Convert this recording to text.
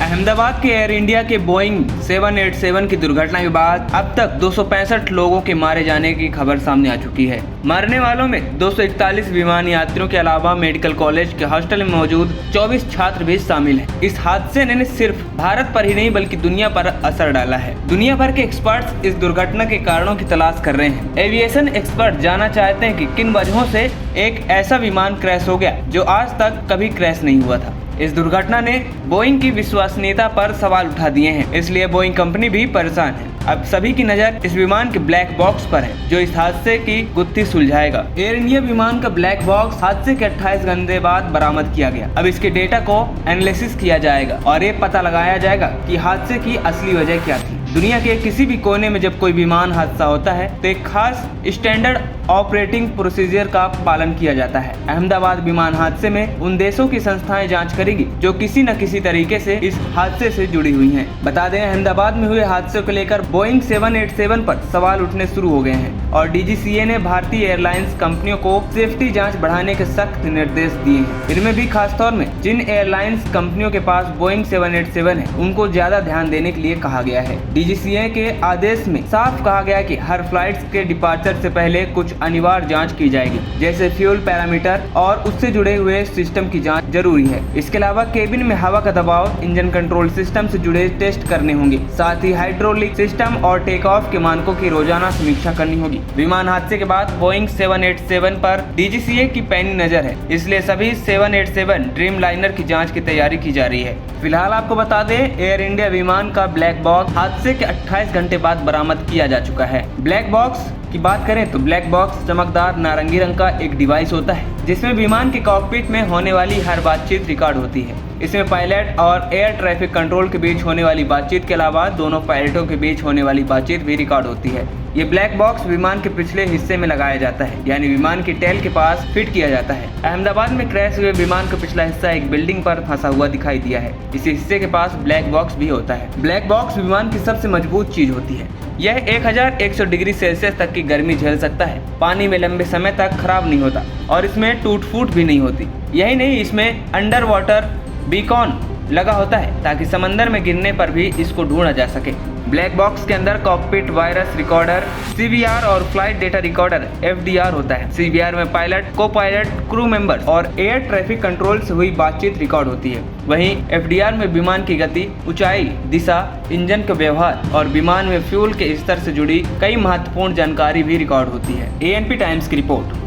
अहमदाबाद के air India के Boeing 787 की दुर्घटना के बाद अब तक 265 लोगों के मारे जाने की खबर सामने आ चुकी है। मरने वालों में 241 विमान यात्रियों के अलावा मेडिकल कॉलेज के हॉस्टल में मौजूद 24 छात्र भी शामिल हैं। इस हादसे ने सिर्फ भारत पर ही नहीं बल्कि दुनिया पर असर डाला है। दुनिया भर के एक्सपर्ट्स इस दुर्घटना के कारणों की तलाश कर रहे हैं। एविएशन एक्सपर्ट जानना चाहते हैं कि किन वजहों से एक ऐसा विमान क्रैश हो गया जो आज तक कभी क्रैश नहीं हुआ था। इस दुर्घटना ने बोइंग की विश्वसनीयता पर सवाल उठा दिए हैं, इसलिए बोइंग कंपनी भी परेशान है। अब सभी की नज़र इस विमान के ब्लैक बॉक्स पर है जो इस हादसे की गुत्थी सुलझाएगा। एयर इंडिया विमान का ब्लैक बॉक्स हादसे के 28 घंटे बाद बरामद किया गया। अब इसके डेटा को एनालिसिस किया जाएगा और ये पता लगाया जाएगा कि हादसे की असली वजह क्या थी। दुनिया के किसी भी कोने में जब कोई विमान हादसा होता है तो एक खास स्टैंडर्ड ऑपरेटिंग प्रोसीजर का पालन किया जाता है। अहमदाबाद विमान हादसे में उन देशों की संस्थाएं जांच करेगी जो किसी न किसी तरीके से इस हादसे से जुड़ी हुई हैं। बता दें, अहमदाबाद में हुए हादसे को लेकर बोइंग 787 पर सवाल उठने शुरू हो गए हैं और डीजीसीए ने भारतीय एयरलाइंस कंपनियों को सेफ्टी जाँच बढ़ाने के सख्त निर्देश दिए हैं। इनमें भी खास तौर में जिन एयरलाइंस कंपनियों के पास बोइंग 787 है उनको ज्यादा ध्यान देने के लिए कहा गया है। डीजीसीए के आदेश में साफ कहा गया कि हर फ्लाइट्स के डिपार्चर से पहले कुछ अनिवार्य जांच की जाएगी, जैसे फ्यूल पैरामीटर और उससे जुड़े हुए सिस्टम की जांच जरूरी है। इसके अलावा केबिन में हवा का दबाव, इंजन कंट्रोल सिस्टम से जुड़े टेस्ट करने होंगे। साथ ही हाइड्रोलिक सिस्टम और टेक ऑफ के मानकों की रोजाना समीक्षा करनी होगी। विमान हादसे के बाद बोइंग 787 पर डीजीसीए की पैनी नजर है, इसलिए सभी 787 ड्रीम लाइनर की जाँच की तैयारी की जा रही है। फिलहाल आपको बता दें, एयर इंडिया विमान का ब्लैक बॉक्स हादसे के 28 घंटे बाद बरामद किया जा चुका है। ब्लैक बॉक्स की बात करें तो ब्लैक बॉक्स चमकदार नारंगी रंग का एक डिवाइस होता है जिसमें विमान के कॉकपिट में होने वाली हर बातचीत रिकॉर्ड होती है। इसमें पायलट और एयर ट्रैफिक कंट्रोल के बीच होने वाली बातचीत के अलावा दोनों पायलटों के बीच होने वाली बातचीत भी रिकॉर्ड होती है। ये ब्लैक बॉक्स विमान के पिछले हिस्से में लगाया जाता है, यानी विमान की टेल के पास फिट किया जाता है। अहमदाबाद में क्रैश हुए विमान का पिछला हिस्सा एक बिल्डिंग पर फंसा हुआ दिखाई दिया है। इसी हिस्से के पास ब्लैक बॉक्स भी होता है। ब्लैक बॉक्स विमान की सबसे मजबूत चीज होती है। यह 1100 डिग्री सेल्सियस तक की गर्मी झेल सकता है, पानी में लंबे समय तक खराब नहीं होता और इसमें टूट फूट भी नहीं होती। यही नहीं, इसमें अंडर वाटर बीकॉन लगा होता है ताकि समंदर में गिरने पर भी इसको ढूंढा जा सके। ब्लैक बॉक्स के अंदर कॉकपिट वायरस रिकॉर्डर, सीवीआर और फ्लाइट डेटा रिकॉर्डर (FDR) होता है। सीवीआर में पायलट, को पायलट, क्रू मेंबर और एयर ट्रैफिक कंट्रोल से हुई बातचीत रिकॉर्ड होती है। वहीं FDR में विमान की गति, ऊंचाई, दिशा, इंजन का व्यवहार और विमान में फ्यूल के स्तर से जुड़ी कई महत्वपूर्ण जानकारी भी रिकॉर्ड होती है। ANP टाइम्स की रिपोर्ट।